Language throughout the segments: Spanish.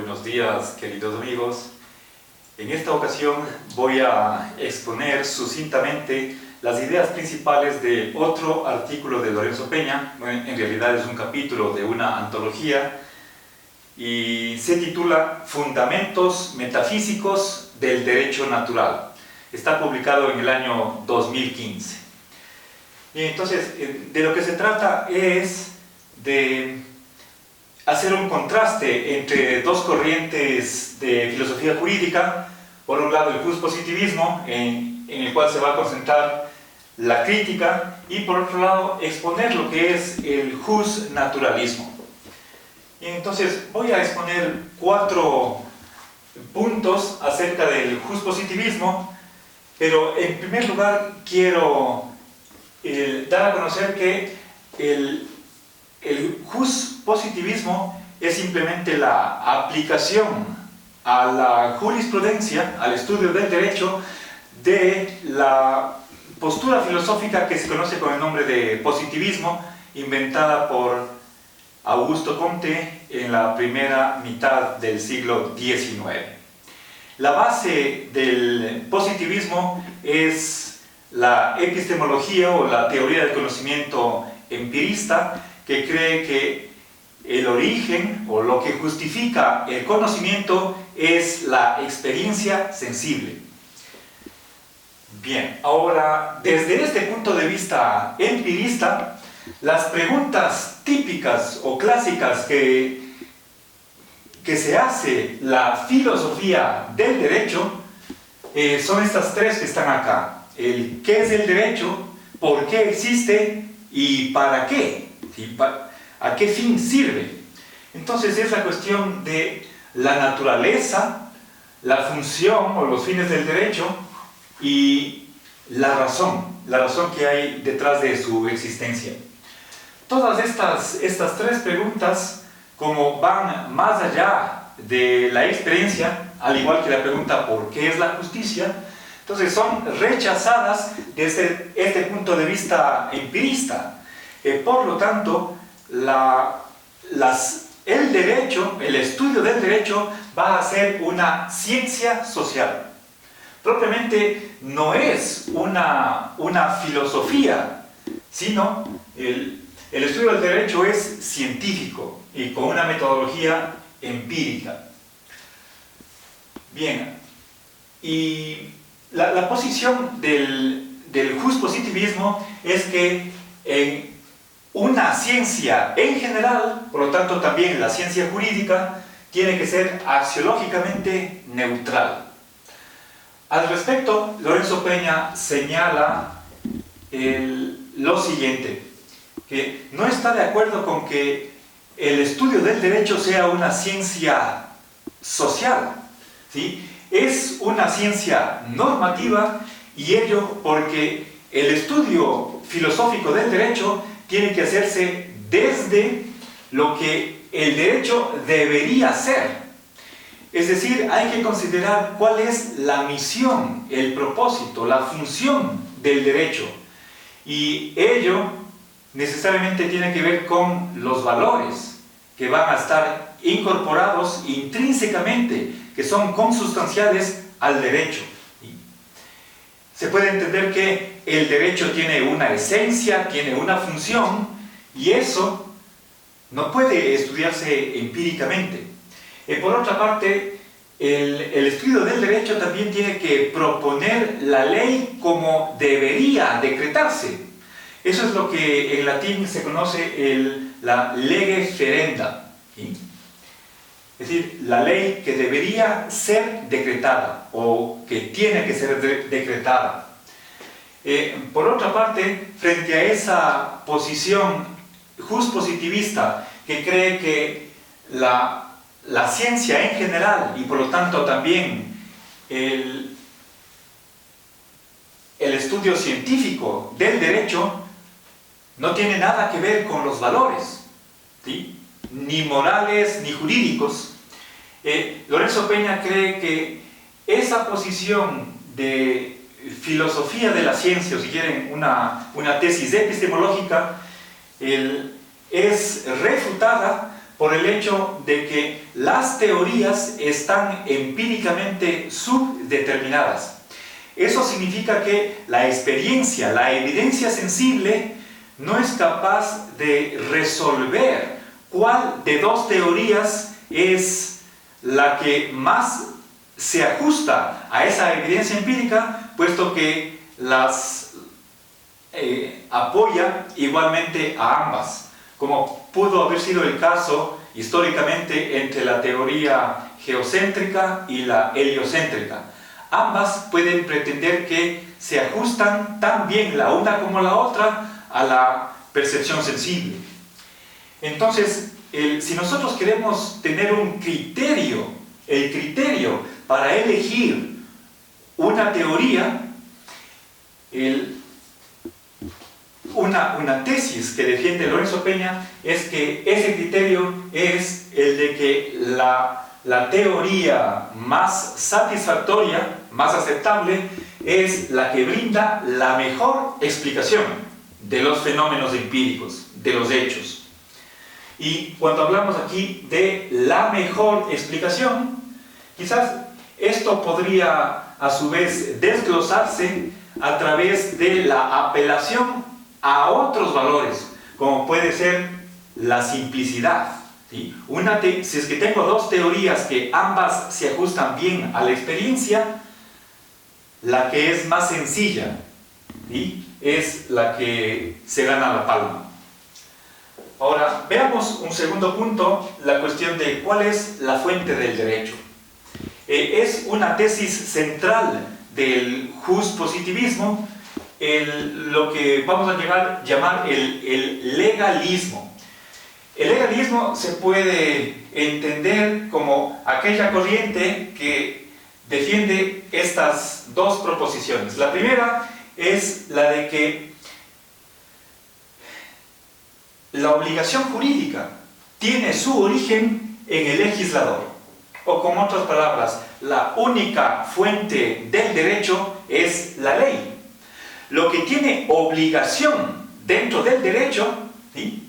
Buenos días, queridos amigos. En esta ocasión voy a exponer sucintamente las ideas principales de otro artículo de Lorenzo Peña. Bueno, en realidad es un capítulo de una antología y se titula Fundamentos Metafísicos del Derecho Natural. Está publicado en el año 2015. Y entonces, de lo que se trata es de hacer un contraste entre dos corrientes de filosofía jurídica. Por un lado, el positivismo, en el cual se va a concentrar la crítica, y por otro lado, exponer lo que es el naturalismo. Y entonces voy a exponer 4 puntos acerca del positivismo, pero en primer lugar quiero dar a conocer que el positivismo es simplemente la aplicación a la jurisprudencia, al estudio del derecho, de la postura filosófica que se conoce con el nombre de positivismo, inventada por Augusto Comte en la primera mitad del siglo XIX. La base del positivismo es la epistemología o la teoría del conocimiento empirista, que cree que el origen o lo que justifica el conocimiento es la experiencia sensible. Bien, ahora, desde este punto de vista empirista, las preguntas típicas o clásicas que se hace la filosofía del derecho son estas 3 que están acá. El ¿qué es el derecho?, ¿por qué existe? ¿Y para qué? ¿Sí? ¿A qué fin sirve? Entonces es la cuestión de la naturaleza, la función o los fines del derecho y la razón que hay detrás de su existencia. Todas estas 3 preguntas, como van más allá de la experiencia, al igual que la pregunta ¿por qué es la justicia?, entonces son rechazadas desde este punto de vista empirista. Por lo tanto, el derecho, el estudio del derecho, va a ser una ciencia social. Propiamente no es una filosofía, sino el estudio del derecho es científico y con una metodología empírica. Bien, y la posición del positivismo es que en una ciencia en general, por lo tanto también la ciencia jurídica, tiene que ser axiológicamente neutral. Al respecto, Lorenzo Peña señala lo siguiente, que no está de acuerdo con que el estudio del derecho sea una ciencia social, ¿sí? Es una ciencia normativa, y ello porque el estudio filosófico del derecho tiene que hacerse desde lo que el derecho debería ser. Es decir, hay que considerar cuál es la misión, el propósito, la función del derecho. Y ello necesariamente tiene que ver con los valores que van a estar incorporados intrínsecamente, que son consustanciales al derecho. Se puede entender que el derecho tiene una esencia, tiene una función, y eso no puede estudiarse empíricamente. Por otra parte, el estudio del derecho también tiene que proponer la ley como debería decretarse. Eso es lo que en latín se conoce la lege ferenda, ¿sí? Es decir, la ley que debería ser decretada o que tiene que ser decretada. Por otra parte, frente a esa posición positivista que cree que la ciencia en general, y por lo tanto también el estudio científico del derecho, no tiene nada que ver con los valores, ¿sí?, ni morales ni jurídicos, Lorenzo Peña cree que esa posición de filosofía de la ciencia, o si quieren una tesis epistemológica, es refutada por el hecho de que las teorías están empíricamente subdeterminadas. Eso significa que la experiencia, la evidencia sensible, no es capaz de resolver cuál de dos teorías es la que más se ajusta a esa evidencia empírica, puesto que las apoya igualmente a ambas, como pudo haber sido el caso históricamente entre la teoría geocéntrica y la heliocéntrica. Ambas pueden pretender que se ajustan tan bien la una como la otra a la percepción sensible. Entonces, si nosotros queremos tener un criterio, el criterio para elegir una teoría, una tesis que defiende Lorenzo Peña es que ese criterio es el de que la teoría más satisfactoria, más aceptable, es la que brinda la mejor explicación de los fenómenos empíricos, de los hechos. Y cuando hablamos aquí de la mejor explicación, quizás esto podría a su vez desglosarse a través de la apelación a otros valores, como puede ser la simplicidad. ¿Sí? Si es que tengo dos teorías que ambas se ajustan bien a la experiencia, la que es más sencilla, ¿sí?, es la que se gana la palma. Ahora, veamos un segundo punto, la cuestión de cuál es la fuente del derecho. Es una tesis central del positivismo, lo que vamos a llamar el legalismo. El legalismo se puede entender como aquella corriente que defiende estas dos proposiciones. La primera es la de que la obligación jurídica tiene su origen en el legislador, o con otras palabras, la única fuente del derecho es la ley. Lo que tiene obligación dentro del derecho, ¿sí?,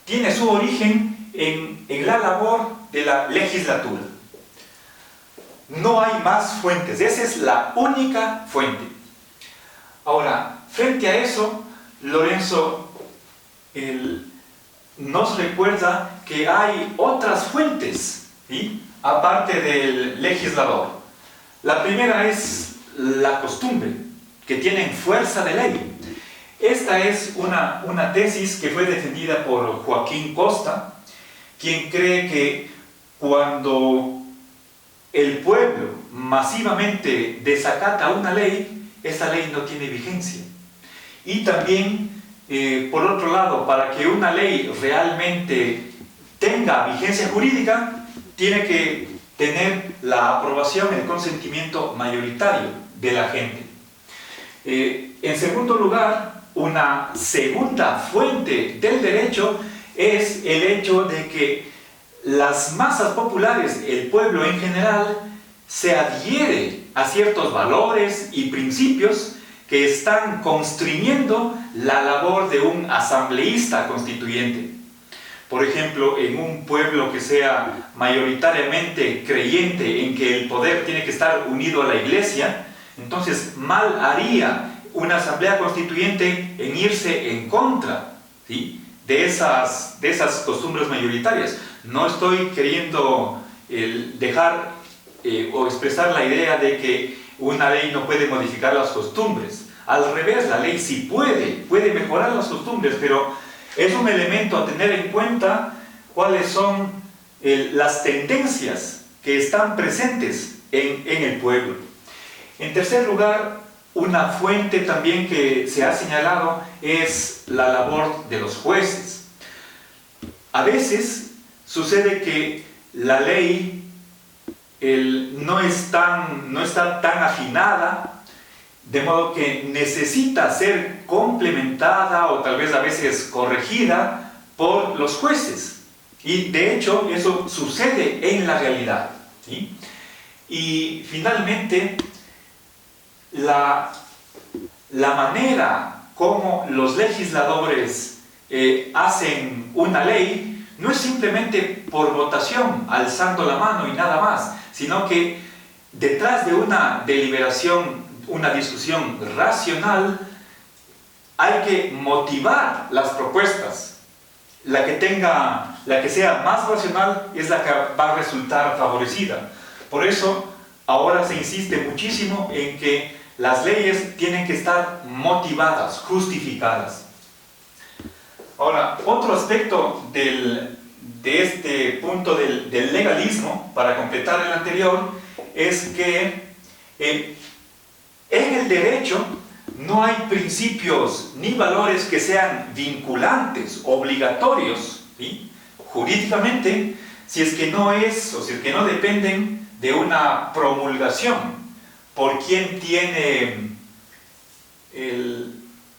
tiene su origen en la labor de la legislatura. No hay más fuentes, esa es la única fuente. Ahora, frente a eso, Lorenzo nos recuerda que hay otras fuentes, ¿sí?, aparte del legislador. La primera es la costumbre, que tienen fuerza de ley. Esta es una tesis que fue defendida por Joaquín Costa, quien cree que cuando el pueblo masivamente desacata una ley, esa ley no tiene vigencia. Y también, por otro lado, para que una ley realmente tenga vigencia jurídica, tiene que tener la aprobación, el consentimiento mayoritario de la gente. En segundo lugar, una segunda fuente del derecho es el hecho de que las masas populares, el pueblo en general, se adhiere a ciertos valores y principios que están constriñendo la labor de un asambleísta constituyente. Por ejemplo, en un pueblo que sea mayoritariamente creyente en que el poder tiene que estar unido a la iglesia, entonces mal haría una asamblea constituyente en irse en contra, ¿sí?, de esas costumbres mayoritarias. No estoy queriendo dejar o expresar la idea de que una ley no puede modificar las costumbres. Al revés, la ley sí puede mejorar las costumbres, pero es un elemento a tener en cuenta cuáles son las tendencias que están presentes en el pueblo. En tercer lugar, una fuente también que se ha señalado es la labor de los jueces. A veces sucede que la ley no está tan afinada, de modo que necesita ser complementada o tal vez a veces corregida por los jueces. Y de hecho eso sucede en la realidad, ¿sí? Y finalmente, la manera como los legisladores hacen una ley no es simplemente por votación, alzando la mano y nada más, sino que detrás de una deliberación, una discusión racional, hay que motivar las propuestas. La que sea más racional es la que va a resultar favorecida. Por eso, ahora se insiste muchísimo en que las leyes tienen que estar motivadas, justificadas. Ahora, otro aspecto de este punto del legalismo, para completar el anterior, es que en el derecho no hay principios ni valores que sean vinculantes, obligatorios, ¿sí? Jurídicamente, si es que no dependen de una promulgación por quien tiene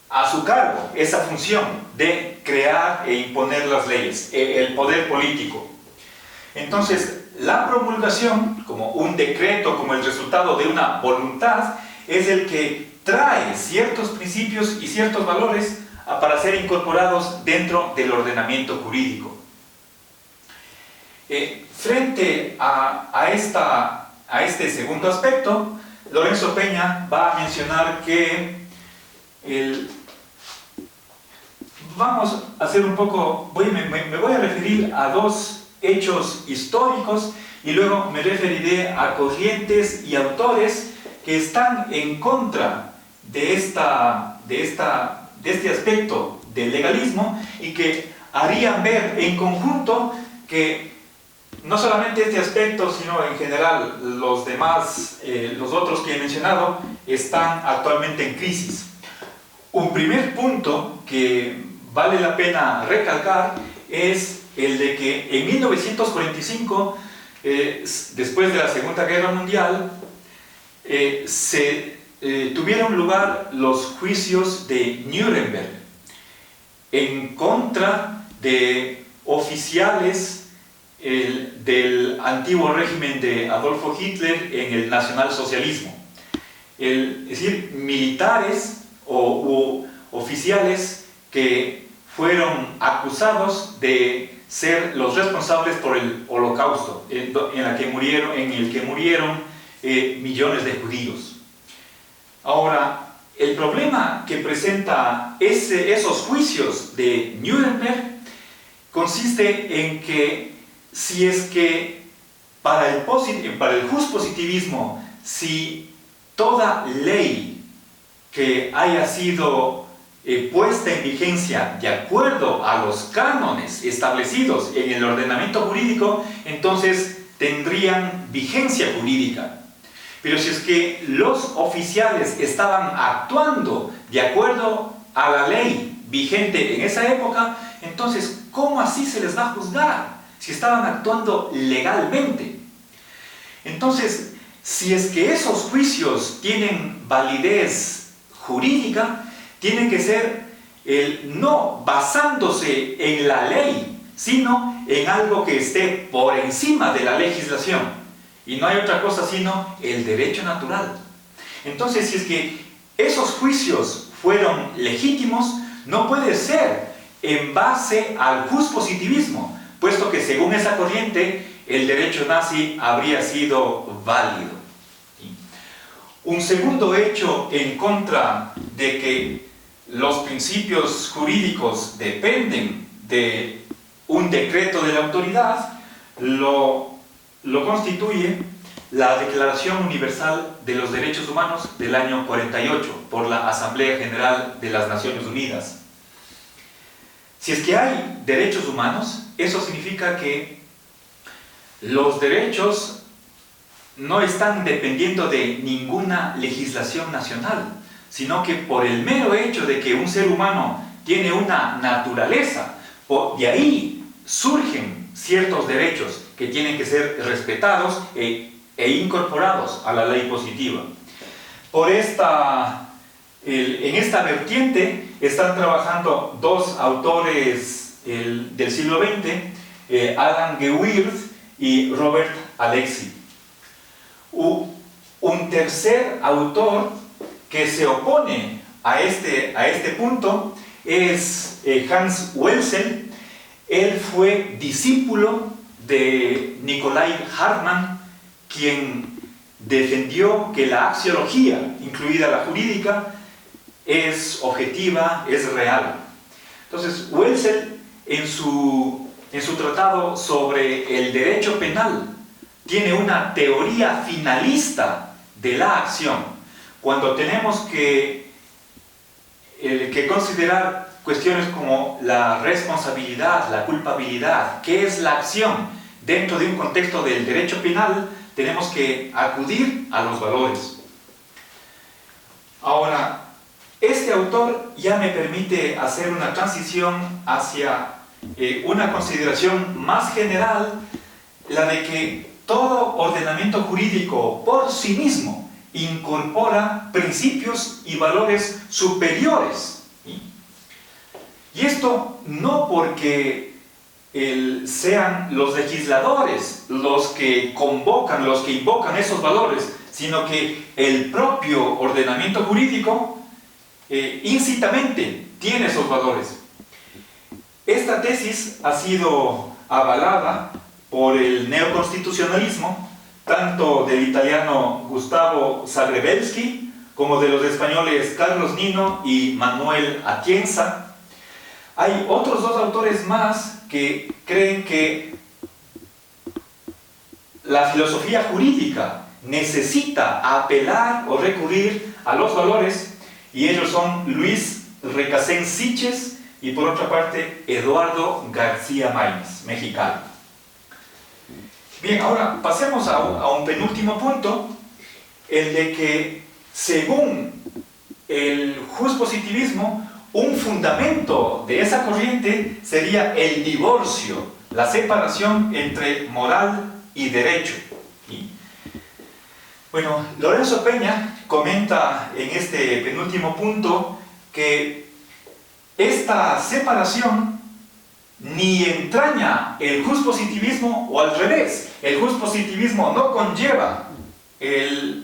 a su cargo esa función de crear e imponer las leyes, el poder político. Entonces, la promulgación, como un decreto, como el resultado de una voluntad, es el que trae ciertos principios y ciertos valores para ser incorporados dentro del ordenamiento jurídico. Frente a este segundo aspecto, Lorenzo Peña va a mencionar que vamos a hacer un poco, me voy a referir a dos hechos históricos y luego me referiré a corrientes y autores que están en contra de este aspecto del legalismo y que harían ver en conjunto que no solamente este aspecto, sino en general los demás, los otros que he mencionado, están actualmente en crisis. Un primer punto que vale la pena recalcar es el de que en 1945, después de la Segunda Guerra Mundial, tuvieron lugar los juicios de Nuremberg en contra de oficiales del antiguo régimen de Adolfo Hitler en el nacionalsocialismo. Es decir, militares u oficiales que fueron acusados de ser los responsables por el Holocausto, en el que murieron millones de judíos. Ahora, el problema que presenta esos juicios de Nuremberg consiste en que si es que para el juspositivismo, si toda ley que haya sido puesta en vigencia de acuerdo a los cánones establecidos en el ordenamiento jurídico, entonces tendrían vigencia jurídica. Pero si es que los oficiales estaban actuando de acuerdo a la ley vigente en esa época, entonces, ¿cómo así se les va a juzgar? Si estaban actuando legalmente. Entonces, si es que esos juicios tienen validez jurídica, tienen que ser no basándose en la ley, sino en algo que esté por encima de la legislación. Y no hay otra cosa sino el derecho natural. Entonces, si es que esos juicios fueron legítimos, no puede ser en base al juspositivismo, puesto que según esa corriente, el derecho nazi habría sido válido. Un segundo hecho en contra de que los principios jurídicos dependen de un decreto de la autoridad, lo constituye la Declaración Universal de los Derechos Humanos del año 48 por la Asamblea General de las Naciones Unidas. Si es que hay derechos humanos, eso significa que los derechos no están dependiendo de ninguna legislación nacional, sino que por el mero hecho de que un ser humano tiene una naturaleza, de ahí surgen ciertos derechos que tienen que ser respetados e incorporados a la ley positiva. En esta vertiente están trabajando dos autores del siglo XX, Adam Gewirth y Robert Alexy. Un tercer autor que se opone a este punto es Hans Welzel. Él fue discípulo de Nikolai Hartmann, quien defendió que la axiología, incluida la jurídica, es objetiva, es real. Entonces, Wetzel, en su tratado sobre el derecho penal, tiene una teoría finalista de la acción. Cuando tenemos que considerar cuestiones como la responsabilidad, la culpabilidad, qué es la acción dentro de un contexto del derecho penal, tenemos que acudir a los valores. Ahora, este autor ya me permite hacer una transición hacia una consideración más general, la de que todo ordenamiento jurídico por sí mismo incorpora principios y valores superiores. ¿Sí? Y esto no porque sean los legisladores los que convocan, los que invocan esos valores, sino que el propio ordenamiento jurídico íncitamente tiene esos valores. Esta tesis ha sido avalada por el neoconstitucionalismo, tanto del italiano Gustavo Zagrebelsky como de los españoles Carlos Nino y Manuel Atienza. Hay otros dos autores más que creen que la filosofía jurídica necesita apelar o recurrir a los valores, y ellos son Luis Recasén Siches y, por otra parte, Eduardo García Maínez, mexicano. Bien, ahora pasemos a un penúltimo punto, el de que, según el justpositivismo, un fundamento de esa corriente sería el divorcio, la separación entre moral y derecho. ¿Sí? Bueno, Lorenzo Peña comenta en este penúltimo punto que esta separación ni entraña el justpositivismo, o al revés, el justpositivismo no conlleva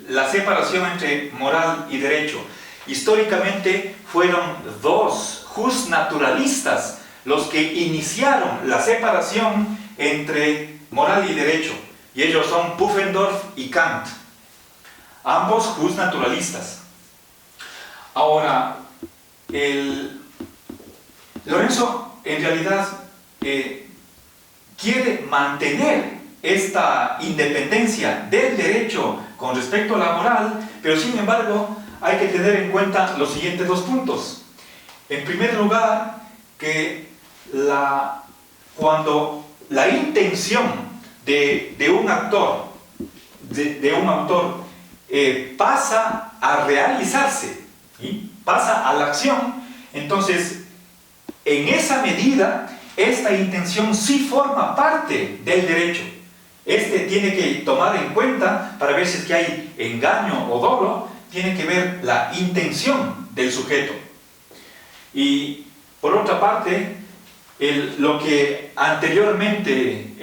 la separación entre moral y derecho. Históricamente fueron dos justnaturalistas los que iniciaron la separación entre moral y derecho, y ellos son Pufendorf y Kant, ambos justnaturalistas. Ahora, Lorenzo en realidad quiere mantener esta independencia del derecho con respecto a la moral, pero sin embargo hay que tener en cuenta los siguientes dos puntos. En primer lugar, que cuando la intención de un actor, de un autor, pasa a realizarse, ¿sí? Pasa a la acción, entonces en esa medida esta intención sí forma parte del derecho. Este tiene que tomar en cuenta, para ver si es que hay engaño o dolo, tiene que ver la intención del sujeto. Y por otra parte, lo que anteriormente,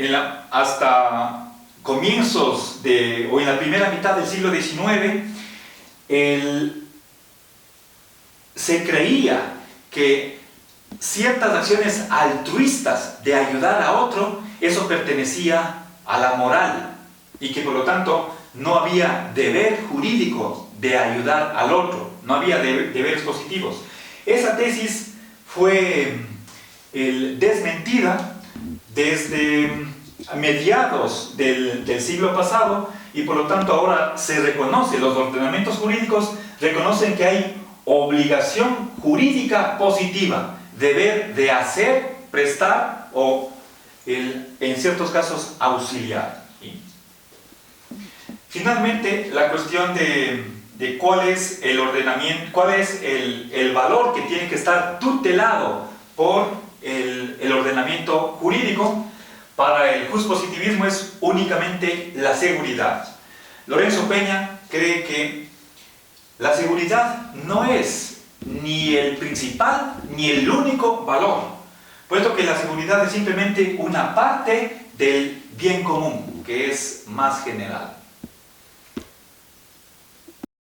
hasta comienzos o en la primera mitad del siglo XIX, se creía que ciertas acciones altruistas de ayudar a otro, eso pertenecía a la moral, y que por lo tanto no había deber jurídico de ayudar al otro, no había deberes positivos. Esa tesis fue desmentida desde mediados del siglo pasado, y por lo tanto ahora se reconoce, los ordenamientos jurídicos reconocen que hay obligación jurídica positiva, deber de hacer, prestar o, en ciertos casos, auxiliar. ¿Sí? Finalmente, la cuestión de cuál es el ordenamiento, cuál es el valor que tiene que estar tutelado por el ordenamiento jurídico. Para el justpositivismo es únicamente la seguridad. Lorenzo Peña cree que la seguridad no es ni el principal ni el único valor, puesto que la seguridad es simplemente una parte del bien común, que es más general.